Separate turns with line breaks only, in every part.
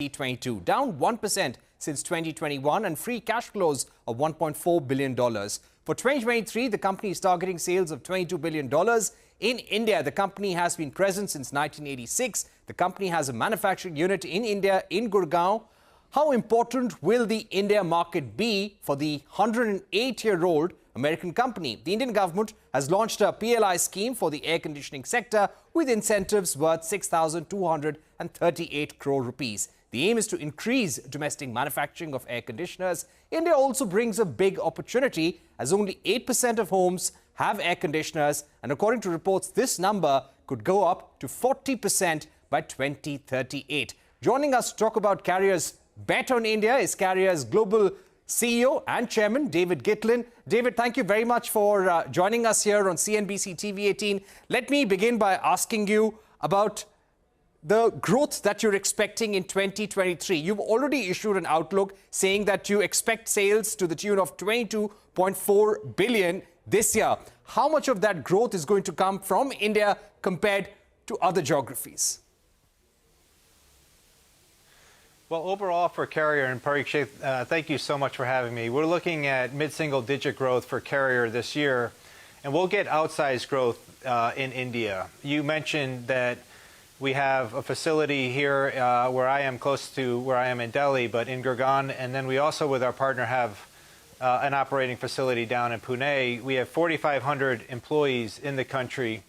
2022, down 1% since 2021, and free cash flows of $1.4 billion. For 2023, the company is targeting sales of $22 billion. In India, the company has been present since 1986. The company has a manufacturing unit in India, in Gurgaon. How important will the India market be for the 108-year-old American company? The Indian government has launched a PLI scheme for the air conditioning sector with incentives worth 6,238 crore rupees. The aim is to increase domestic manufacturing of air conditioners. India also brings a big opportunity as only 8% of homes have air conditioners, and according to reports, this number could go up to 40% by 2038. Joining us to talk about Carrier's bet on India is Carrier's global CEO and Chairman, David Gitlin. David, thank you very much for joining us here on CNBC TV18. Let me begin by asking you about the growth that you're expecting in 2023. You've already issued an outlook saying that you expect sales to the tune of $22.4 billion this year. How much of that growth is going to come from India compared to other geographies?
Well, overall for Carrier, and Parikshit, thank you so much for having me. We're looking at mid-single-digit growth for Carrier this year, and we'll get outsized growth in India. You mentioned that we have a facility here where I am close to where I am in Delhi, but in Gurgaon, and then we also, with our partner, have an operating facility down in Pune. We have 4,500 employees in the country,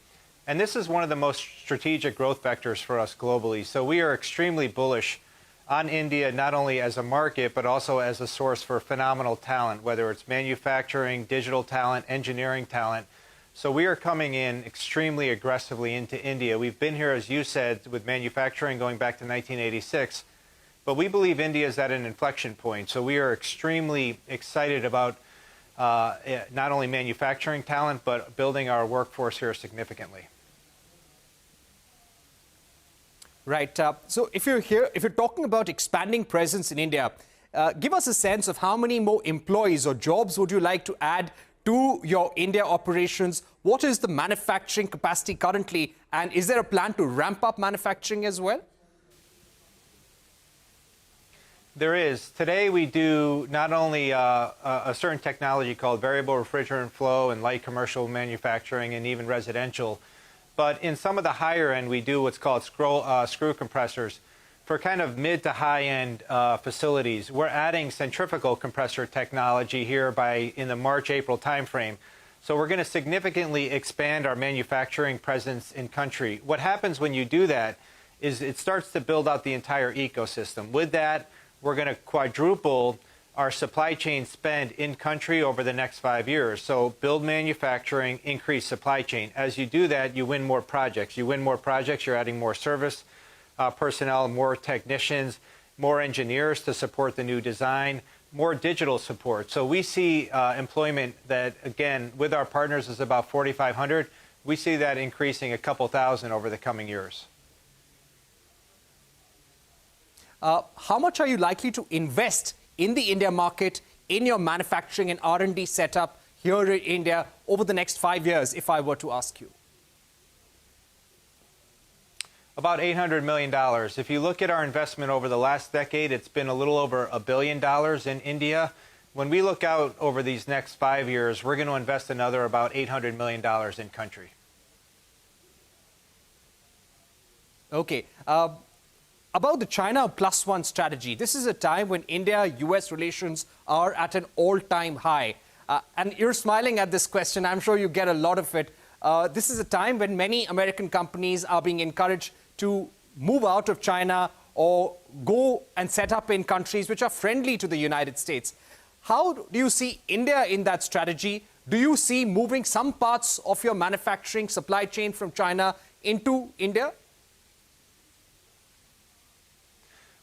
and this is one of the most strategic growth vectors for us globally. So we are extremely bullish on India, not only as a market, but also as a source for phenomenal talent, whether it's manufacturing, digital talent, engineering talent. So we are coming in extremely aggressively into India. We've been here, as you said, with manufacturing going back to 1986, but we believe India is at an inflection point. So we are extremely excited about not only manufacturing talent, but building our workforce here significantly.
Right. So if you're talking about expanding presence in India, give us a sense of how many more employees or jobs would you like to add to your India operations? What is the manufacturing capacity currently? And is there a plan to ramp up manufacturing as well?
There is. Today we do not only a certain technology called variable refrigerant flow and light commercial manufacturing and even residential, but in some of the higher end we do what's called screw compressors. For kind of mid to high end facilities, we're adding centrifugal compressor technology here in the March-April timeframe. So we're going to significantly expand our manufacturing presence in country. What happens when you do that is it starts to build out the entire ecosystem. With that, we're going to quadruple our supply chain spend in country over the next 5 years. So build manufacturing, increase supply chain. As you do that, you win more projects. You win more projects, you're adding more service personnel, more technicians, more engineers to support the new design, more digital support. So we see employment that, again, with our partners is about 4,500. We see that increasing a couple thousand over the coming years.
How much are you likely to invest in the India market, in your manufacturing and R&D setup here in India over the next 5 years, if I were to ask you?
About $800 million. If you look at our investment over the last decade, it's been a little over $1 billion in India. When we look out over these next 5 years, we're going to invest another about $800 million in country.
Okay. About the China Plus One strategy, this is a time when India-US relations are at an all-time high. And you're smiling at this question. I'm sure you get a lot of it. This is a time when many American companies are being encouraged to move out of China or go and set up in countries which are friendly to the United States. How do you see India in that strategy? Do you see moving some parts of your manufacturing supply chain from China into India?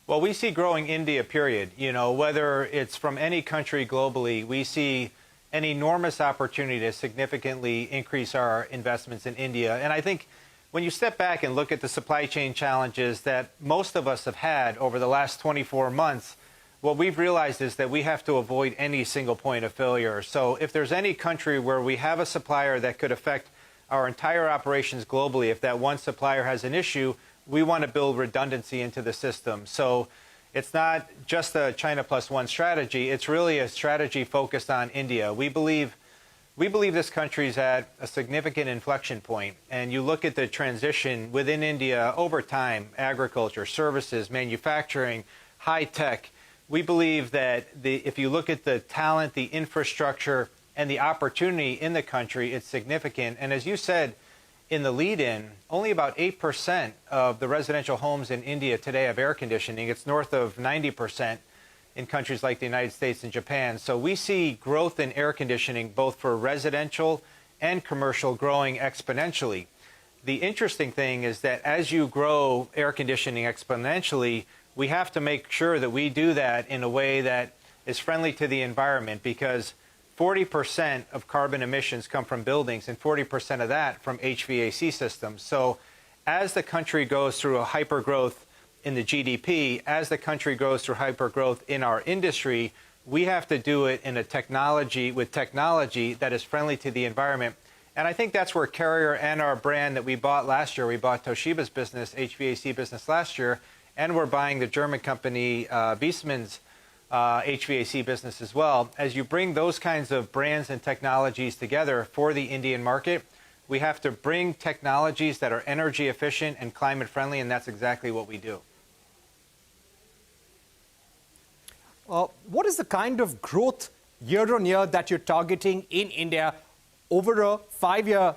Well, we see growing India, period. You know, whether it's from any country globally, we see an enormous opportunity to significantly increase our investments in India. And I think when you step back and look at the supply chain challenges that most of us have had over the last 24 months, what we've realized is that we have to avoid any single point of failure. So if there's any country where we have a supplier that could affect our entire operations globally, if that one supplier has an issue, we want to build redundancy into the system. So It's not just a China plus one strategy. It's really a strategy focused on India. We believe this country is at a significant inflection point, and you look at the transition within India over time, agriculture, services, manufacturing, high tech. We believe that if you look at the talent, the infrastructure, and the opportunity in the country, it's significant. And as you said in the lead-in, only about 8% of the residential homes in India today have air conditioning. It's north of 90% in countries like the United States and Japan. So we see growth in air conditioning, both for residential and commercial, growing exponentially. The interesting thing is that as you grow air conditioning exponentially, we have to make sure that we do that in a way that is friendly to the environment, because 40% of carbon emissions come from buildings and 40% of that from HVAC systems. So as the country goes through a hypergrowth in the GDP, as the country goes through hypergrowth in our industry, we have to do it in a technology that is friendly to the environment. And I think that's where Carrier and our brand that we bought last year, we bought Toshiba's business, HVAC business last year, and we're buying the German company Viessmann's HVAC business as well. As you bring those kinds of brands and technologies together for the Indian market, we have to bring technologies that are energy efficient and climate friendly, and that's exactly what we do.
What is the kind of growth year on year that you're targeting in India over a 5-year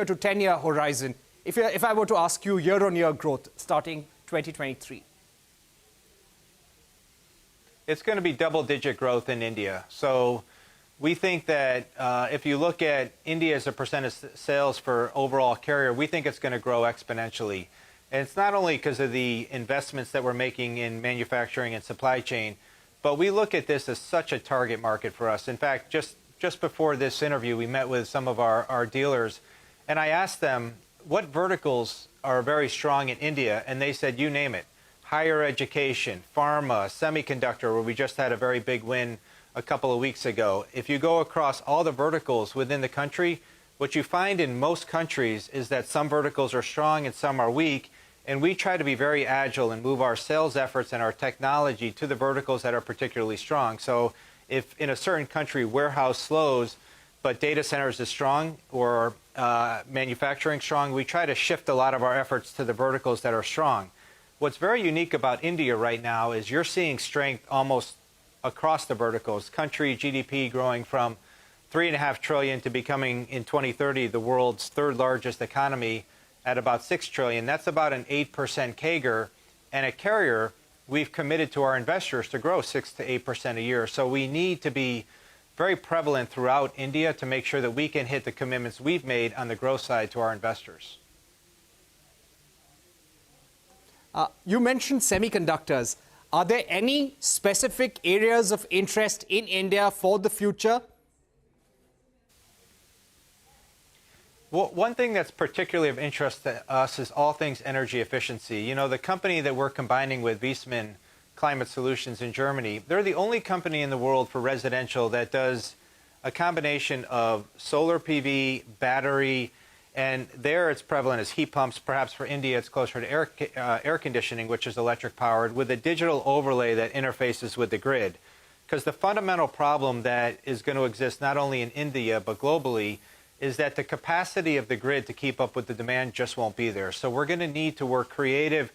to 10-year horizon? If I were to ask you year on year growth starting 2023.
It's going to be double-digit growth in India. So we think that if you look at India as a percent of sales for overall Carrier, we think it's going to grow exponentially. And it's not only because of the investments that we're making in manufacturing and supply chain, but we look at this as such a target market for us. In fact, just before this interview, we met with some of our dealers, and I asked them what verticals are very strong in India, and they said, you name it. Higher education, pharma, semiconductor, where we just had a very big win a couple of weeks ago. If you go across all the verticals within the country, what you find in most countries is that some verticals are strong and some are weak, and we try to be very agile and move our sales efforts and our technology to the verticals that are particularly strong. So if in a certain country warehouse slows, but data centers is strong, or manufacturing strong, we try to shift a lot of our efforts to the verticals that are strong. What's very unique about India right now is you're seeing strength almost across the verticals. Country GDP growing from $3.5 trillion to becoming in 2030 the world's third largest economy at about $6 trillion. That's about an 8% CAGR. And at Carrier, we've committed to our investors to grow 6 to 8% a year. So we need to be very prevalent throughout India to make sure that we can hit the commitments we've made on the growth side to our investors.
You mentioned semiconductors. Are there any specific areas of interest in India for the future?
Well, one thing that's particularly of interest to us is all things energy efficiency. You know, the company that we're combining with Viessmann Climate Solutions in Germany, they're the only company in the world for residential that does a combination of solar PV, battery, and there it's prevalent as heat pumps. Perhaps for India it's closer to air conditioning, which is electric powered, with a digital overlay that interfaces with the grid. Because the fundamental problem that is going to exist not only in India but globally is that the capacity of the grid to keep up with the demand just won't be there. So we're going to need to work creative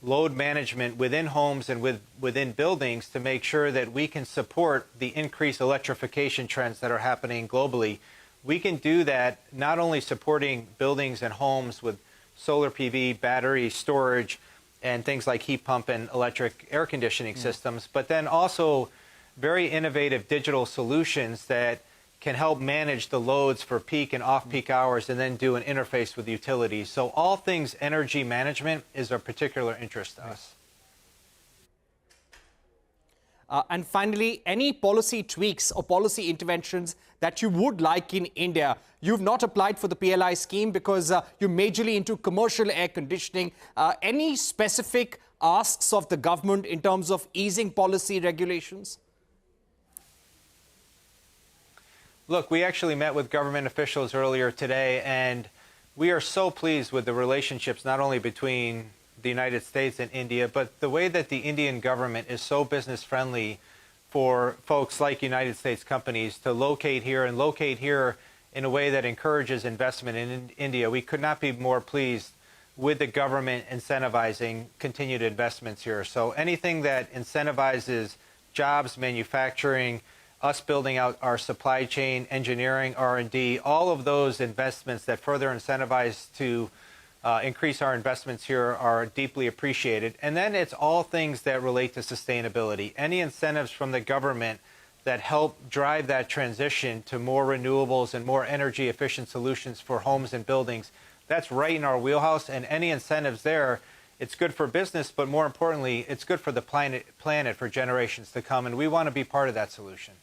load management within homes and within buildings to make sure that we can support the increased electrification trends that are happening globally. We can do that not only supporting buildings and homes with solar PV, battery storage, and things like heat pump and electric air conditioning systems, but then also very innovative digital solutions that can help manage the loads for peak and off-peak hours and then do an interface with utilities. So all things energy management is of particular interest to us.
And finally, any policy tweaks or policy interventions that you would like in India? You've not applied for the PLI scheme because you're majorly into commercial air conditioning. Any specific asks of the government in terms of easing policy regulations?
Look, we actually met with government officials earlier today, and we are so pleased with the relationships not only between the United States and India, but the way that the Indian government is so business friendly for folks like United States companies to locate here and locate here in a way that encourages investment in India. We could not be more pleased with the government incentivizing continued investments here. So anything that incentivizes jobs, manufacturing, us building out our supply chain, engineering, R&D, all of those investments that further incentivize to increase our investments here are deeply appreciated. And then it's all things that relate to sustainability. Any incentives from the government that help drive that transition to more renewables and more energy efficient solutions for homes and buildings, that's right in our wheelhouse. And any incentives there, it's good for business, but more importantly, it's good for the planet for generations to come. And we want to be part of that solution.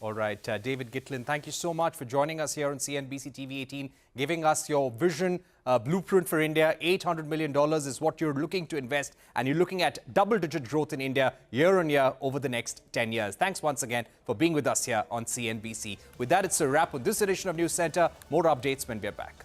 All right, David Gitlin, thank you so much for joining us here on CNBC TV 18, giving us your vision, blueprint for India. $800 million is what you're looking to invest, and you're looking at double-digit growth in India year on year over the next 10 years. Thanks once again for being with us here on CNBC. With that, it's a wrap on this edition of News Center. More updates when we're back.